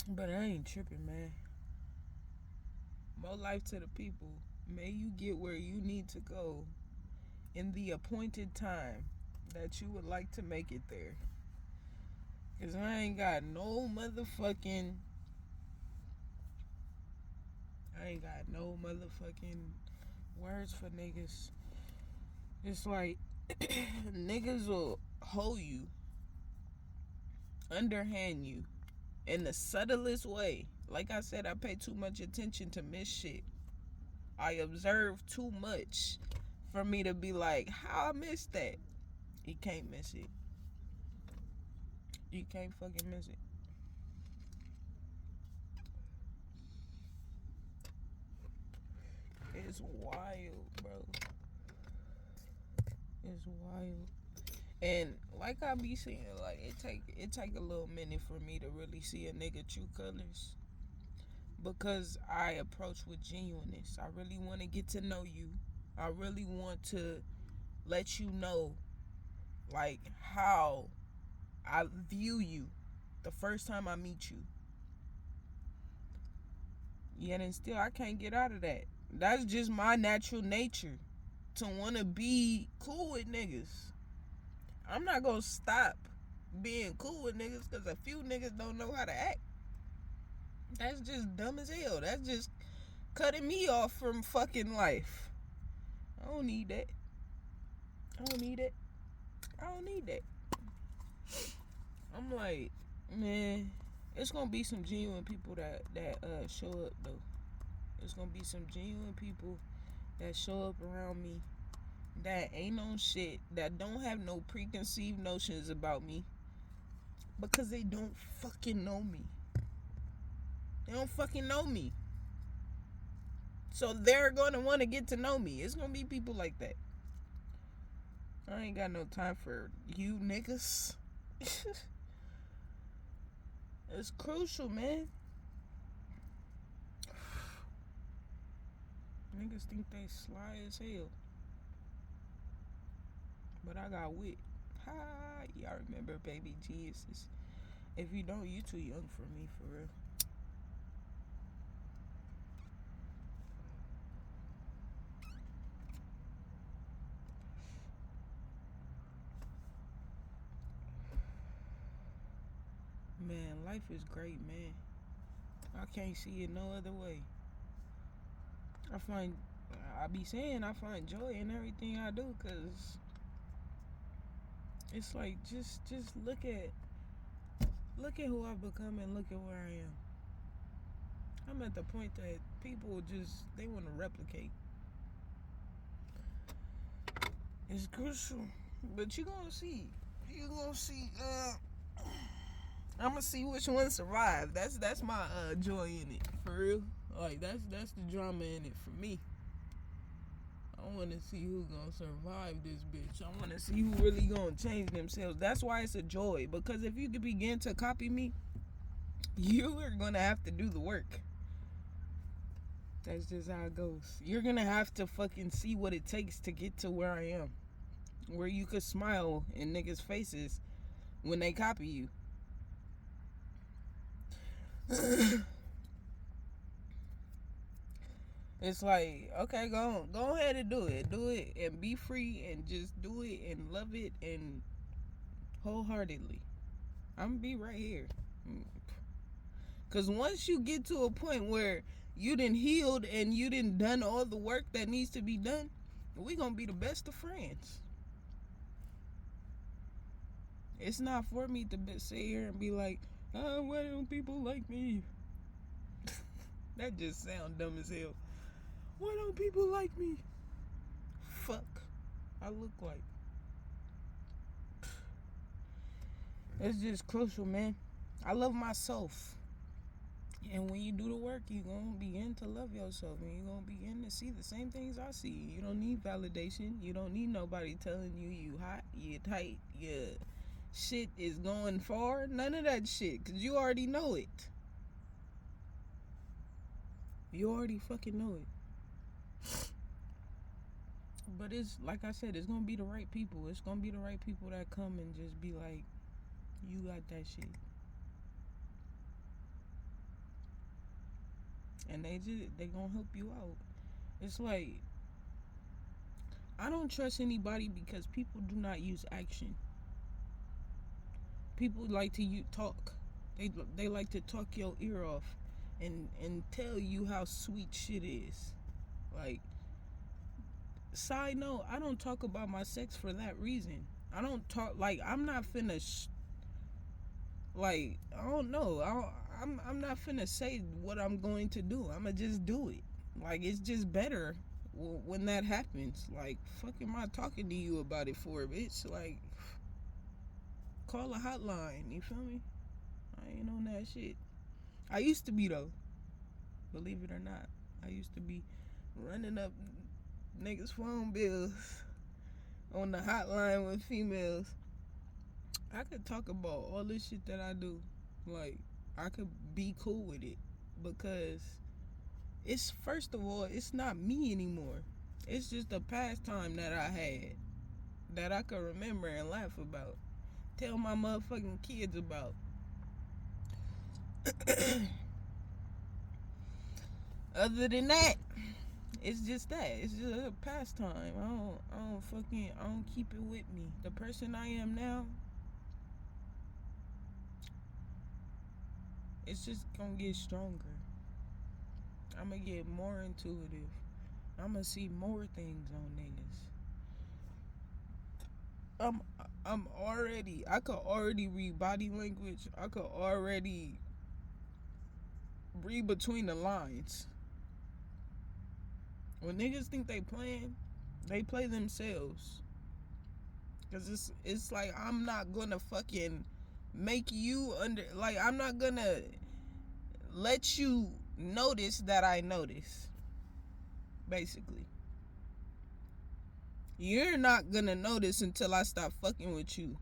But I ain't tripping, man. More life to the people. May you get where you need to go in the appointed time that you would like to make it there. Cause I ain't got no motherfucking I ain't got no motherfucking words for niggas. It's like niggas will hold you, underhand you in the subtlest way. Like I said, I pay too much attention to miss shit. I observe too much for me to be like, how I missed that? You can't miss it. You can't fucking miss it. It's wild, bro. It's wild. And like I be saying, like it take a little minute for me to really see a nigga true colors. Because I approach with genuineness. I really want to get to know you. I really want to let you know like how I view you the first time I meet you. Yet and still I can't get out of that. That's just my natural nature to want to be cool with niggas. I'm not gonna stop being cool with niggas because a few niggas don't know how to act. That's just dumb as hell. That's just cutting me off from fucking life. I don't need that. I don't need it. I don't need that. I'm like, man, it's gonna be some genuine people that show up though. It's gonna be some genuine people that show up around me that ain't on shit, that don't have no preconceived notions about me because they don't fucking know me. They don't fucking know me. So they're gonna want to get to know me. It's gonna be people like that. I ain't got no time for you niggas. It's crucial, man. Niggas think they sly as hell. But I got wit. Ha! Y'all remember Baby Jesus? If you don't, you too young for me, for real. Man, life is great, man. I can't see it no other way. I be saying I find joy in everything I do, cause it's like just look at who I've become and look at where I am. I'm at the point that people they want to replicate. It's crucial, but you gonna see. You gonna see. I'm gonna see which one survive. That's my joy in it, for real. Like that's the drama in it for me. I want to see who gonna survive this bitch. I want to see who really gonna change themselves. That's why it's a joy. Because if you could begin to copy me, you are gonna have to do the work. That's just how it goes. You're gonna have to fucking see what it takes to get to where I am, where you could smile in niggas' faces when they copy you. It's like, okay, go ahead and do it and be free and just do it and love it and wholeheartedly. I'm gonna be right here. Cause once you get to a point where you done healed and you done done all the work that needs to be done, we gonna be the best of friends. It's not for me to sit here and be like, oh, why don't people like me? That just sound dumb as hell. Why don't people like me? Fuck. I look like. It's just crucial, man. I love myself. And when you do the work, you're going to begin to love yourself. And you're going to begin to see the same things I see. You don't need validation. You don't need nobody telling you hot, you tight, your shit is going far. None of that shit. Because you already know it. You already fucking know it. But it's, like I said, it's going to be the right people. It's going to be the right people that come and just be like, you got that shit. and they gonna help you out. It's like, I don't trust anybody because people do not use action. People like to talk. They like to talk your ear off, and tell you how sweet shit is. Like, side note, I don't talk about my sex for that reason. I don't talk, like, I'm not finna like, I don't know. I'm not finna say what I'm going to do. I'ma just do it. Like, it's just better when that happens. Like, fuck am I talking to you about it for, bitch? Like, call a hotline. You feel me? I ain't on that shit. I used to be, though. Believe it or not, I used to be running up niggas' phone bills on the hotline with females. I could talk about all this shit that I do. Like, I could be cool with it because it's, first of all, it's not me anymore. It's just a pastime that I had that I could remember and laugh about. Tell my motherfucking kids about. Other than that, it's just that. It's just a pastime. I don't keep it with me. The person I am now, it's just gonna get stronger. I'm gonna get more intuitive. I'm gonna see more things on niggas. I could already read body language. I could already read between the lines. When niggas think they playing, they play themselves. Cause it's like, I'm not gonna fucking make you like, I'm not gonna let you notice that I notice. Basically, you're not gonna notice until I stop fucking with you.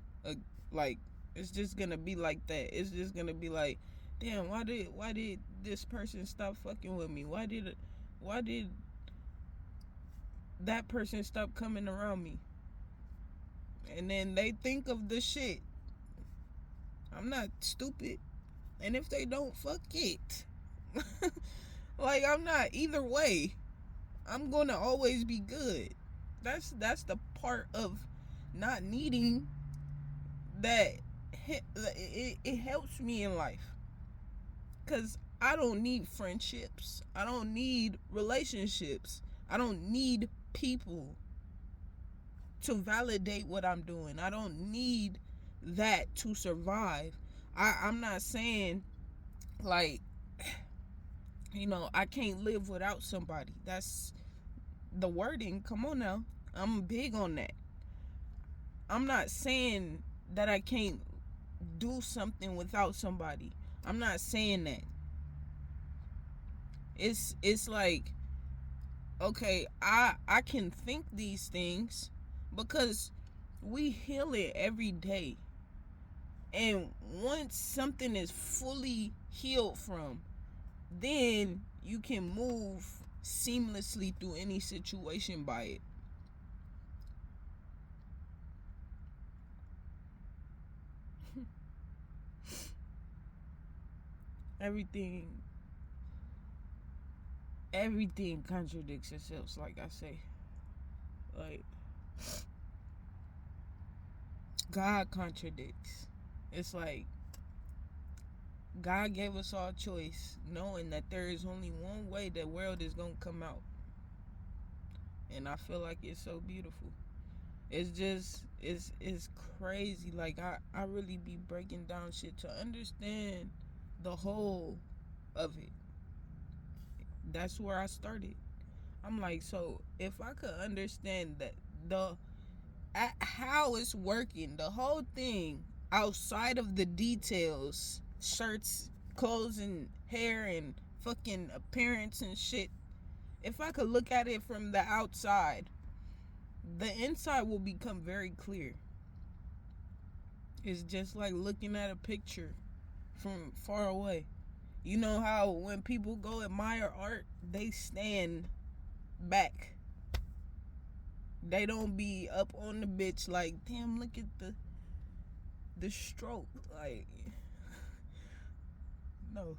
Like, it's just gonna be like that. It's just gonna be like, damn, why did this person stop fucking with me? Why did that person stop coming around me? And then they think of the shit. I'm not stupid. And if they don't, fuck it. Like, I'm not, either way, I'm gonna always be good. That's the part of not needing that. It helps me in life. Cause I don't need friendships. I don't need relationships. I don't need people to validate what I'm doing. I don't need that to survive. I'm not saying, like, I can't live without somebody. That's the wording. Come on now. I'm big on that. I'm not saying that I can't do something without somebody. I'm not saying that. It's like, okay, I can think these things because we heal it every day. And once something is fully healed from, then you can move seamlessly through any situation by it. everything everything contradicts itself, like I say. Like, God contradicts. It's like, God gave us all choice, knowing that there is only one way the world is gonna come out. And I feel like it's so beautiful. It's just, it's crazy. Like, I really be breaking down shit to understand the whole of it. That's where I started. I'm like, so if I could understand that how it's working, the whole thing, outside of the details, shirts, clothes, and hair, and fucking appearance and shit, if I could look at it from the outside, the inside will become very clear. It's just like looking at a picture from far away. You know how when people go admire art, they stand back. They don't be up on the bitch like, damn, look at the stroke. Like, no.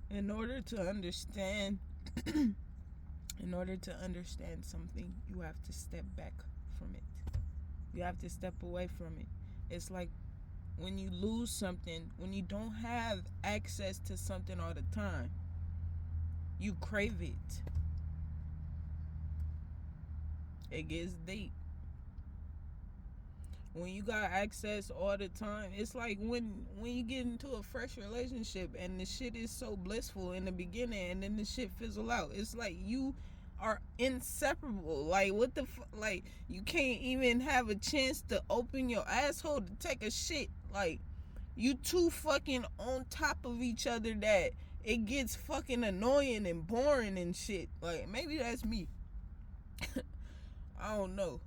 In order to understand, in order to understand something, you have to step back from it. You have to step away from it. It's like when you lose something, when you don't have access to something all the time, you crave it. It gets deep. When you got access all the time, it's like when you get into a fresh relationship and the shit is so blissful in the beginning and then the shit fizzle out. It's like you are inseparable. Like what the like you can't even have a chance to open your asshole to take a shit. Like you too fucking on top of each other that it gets fucking annoying and boring and shit. Like maybe that's me. I don't know.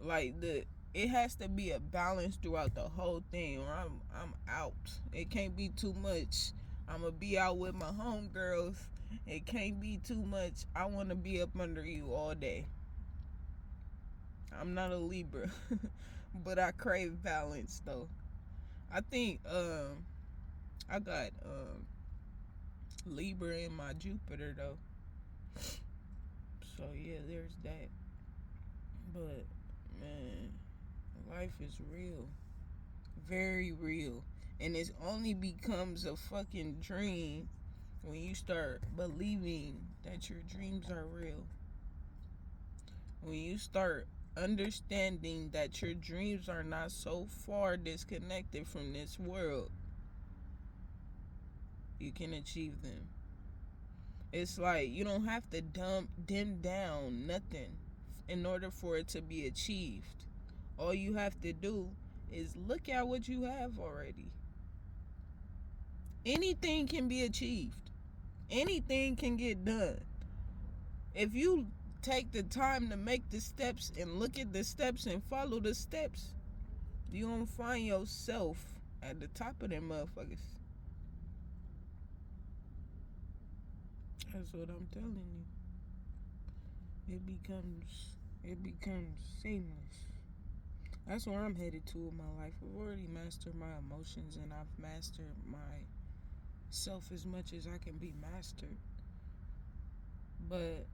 Like it has to be a balance throughout the whole thing or I'm out. It can't be too much. I'm gonna be out with my homegirls. It can't be too much. I want to be up under you all day. I'm not a Libra, but I crave balance though. I think I got Libra in my Jupiter though. So yeah, there's that. But man, life is real. Very real. And it only becomes a fucking dream when you start believing that your dreams are real. When you start understanding that your dreams are not so far disconnected from this world, you can achieve them. It's like you don't have to dim down nothing in order for it to be achieved. All you have to do is look at what you have already. Anything can be achieved. Anything can get done. If you take the time to make the steps and look at the steps and follow the steps, you're gonna find yourself at the top of them motherfuckers. That's what I'm telling you. It becomes seamless. That's where I'm headed to in my life. I've already mastered my emotions and I've mastered myself as much as I can be mastered. But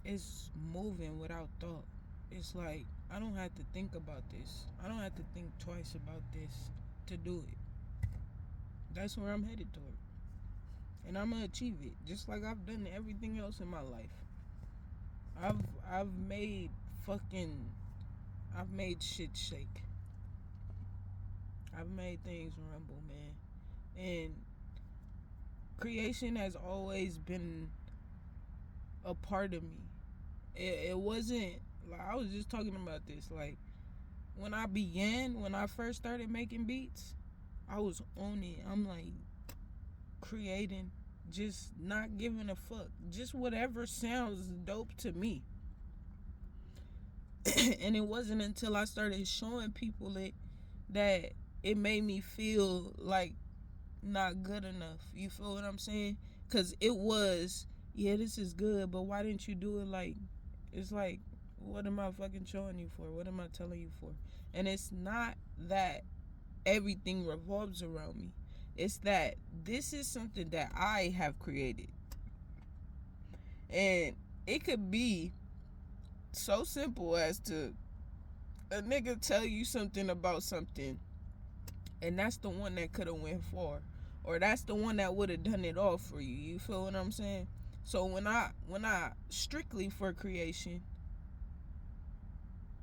it's moving without thought. It's like I don't have to think about this. I don't have to think twice about this to do it. That's where I'm headed toward. And I'm gonna achieve it, just like I've done everything else in my life. I've made shit shake. I've made things rumble, man. And creation has always been a part of me. It wasn't like I was just talking about this. Like when I first started making beats, I was on it. I'm like creating, just not giving a fuck. Just whatever sounds dope to me. And it wasn't until I started showing people it that it made me feel like not good enough. You feel what I'm saying? Because it was, yeah, this is good, but why didn't you do it like, it's like, what am I fucking showing you for? What am I telling you for? And it's not that everything revolves around me. It's that this is something that I have created. And it could be so simple as to a nigga tell you something about something and that's the one that could have went far, or that's the one that would have done it all for you. You feel what I'm saying? So when I strictly for creation,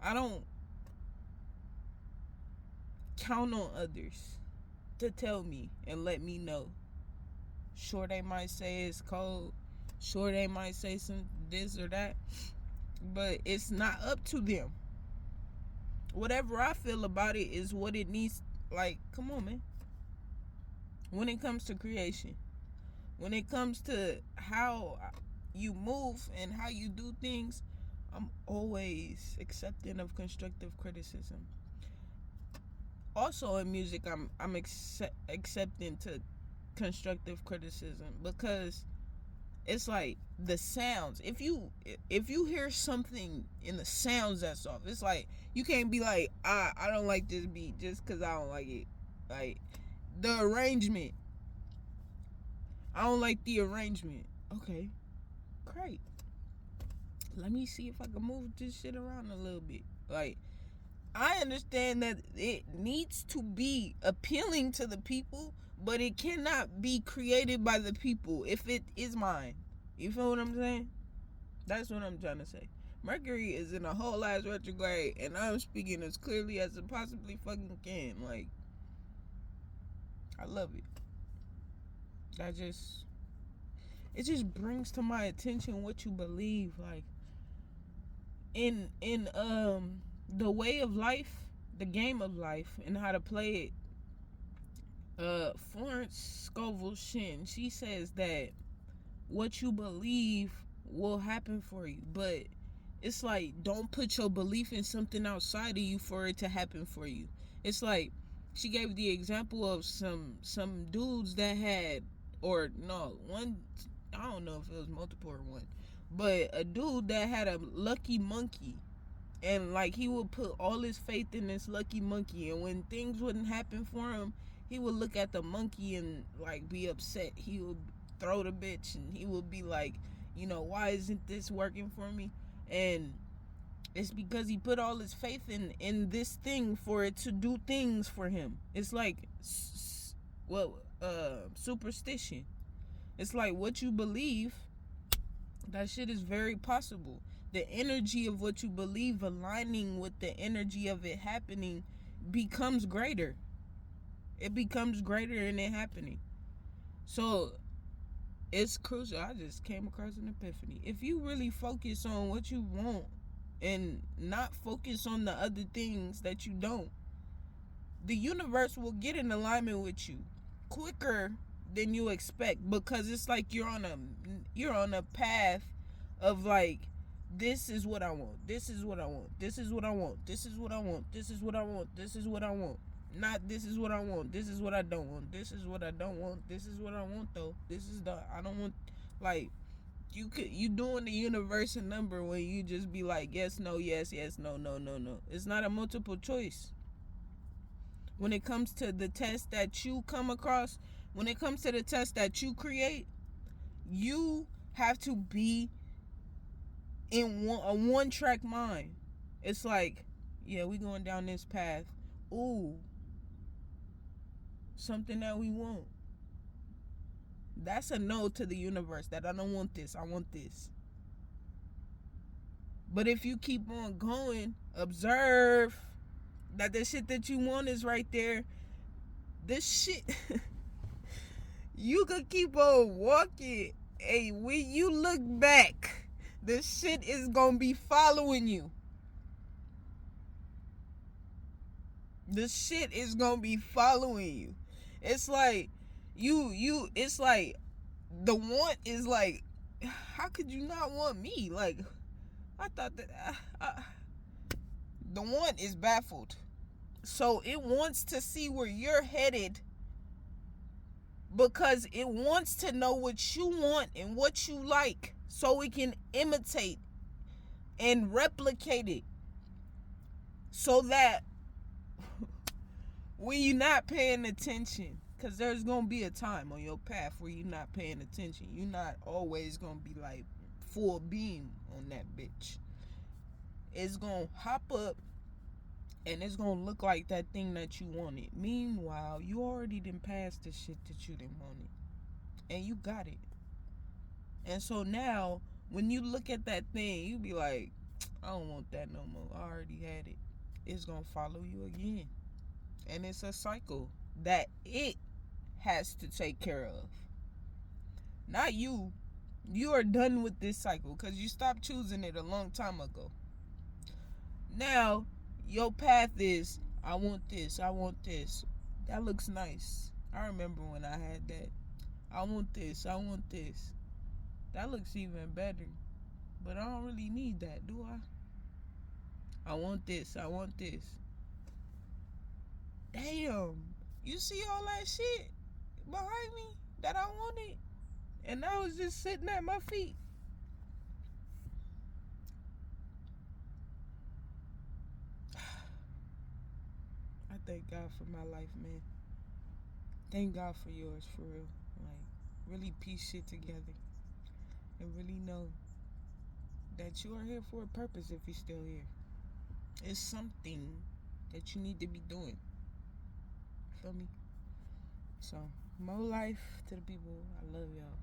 I don't count on others to tell me and let me know. Sure, they might say it's cold. Sure, they might say some this or that, but it's not up to them. Whatever I feel about it is what it needs. Like, come on, man. When it comes to creation, when it comes to how you move and how you do things, I'm always accepting of constructive criticism. Also in music, I'm accepting to constructive criticism, because it's like the sounds. If you hear something in the sounds that's off, it's like you can't be like, I don't like this beat just because I don't like it. Like the arrangement, I don't like the arrangement. Okay, great. Let me see if I can move this shit around a little bit. Like, I understand that it needs to be appealing to the people, but it cannot be created by the people if it is mine. You feel what I'm saying? That's what I'm trying to say. Mercury is in a whole ass retrograde, and I'm speaking as clearly as it possibly fucking can. Like, I love it. It just brings to my attention what you believe. Like, in the way of life, the game of life, and how to play it. Florence Scovel Shin, she says that what you believe will happen for you, but it's like, don't put your belief in something outside of you for it to happen for you. It's like, she gave the example of some dudes that had, or no, one, I don't know if it was multiple or one, but a dude that had a lucky monkey, and like, he would put all his faith in this lucky monkey, and when things wouldn't happen for him, he would look at the monkey and like be upset. He would throw the bitch, and he would be like, why isn't this working for me? And it's because he put all his faith in this thing for it to do things for him. It's like, superstition. It's like, what you believe, that shit is very possible. The energy of what you believe aligning with the energy of it happening becomes greater. It becomes greater in it happening. So it's crucial. I just came across an epiphany. If you really focus on what you want and not focus on the other things that you don't, the universe will get in alignment with you quicker than you expect, because it's like you're on a path of like, this is what I want, this is what I want, this is what I want, this is what I want, this is what I want, this is what I want. Not this is what I want, this is what I don't want, this is what I don't want, this is what I want though, this is the I don't want. Like, you doing the universe a number when you just be like, yes, no, yes, yes, no, no, no, no. It's not a multiple choice. When it comes to the test that you come across, when it comes to the test that you create, you have to be in a one-track mind. It's like, yeah, we going down this path. Ooh, something that we want. That's a no to the universe, that I don't want this, I want this. But if you keep on going, observe that the shit that you want is right there. This shit, you could keep on walking. Hey, when you look back, the shit is gonna be following you. The shit is gonna be following you. It's like, it's like, the want is like, how could you not want me? Like, I thought that the want is baffled. So it wants to see where you're headed, because it wants to know what you want and what you like, so it can imitate and replicate it, so that when you're not paying attention, because there's going to be a time on your path where you're not paying attention. You're not always going to be like full beam on that bitch. It's going to hop up, and it's going to look like that thing that you wanted. Meanwhile, you already done passed the shit that you didn't want it. And you got it. And so now, when you look at that thing, you be like, I don't want that no more. I already had it. It's going to follow you again. And it's a cycle that it has to take care of. Not you. You are done with this cycle, because you stopped choosing it a long time ago. Now, your path is, I want this, I want this. That looks nice. I remember when I had that. I want this, I want this. That looks even better. But I don't really need that, do I? I want this, I want this. Damn. You see all that shit behind me that I wanted? And I was just sitting at my feet. I thank God for my life, man. Thank God for yours, for real. Like, really piece shit together and really know that you are here for a purpose if you're still here. It's something that you need to be doing. Feel me? So, more life to the people. I love y'all.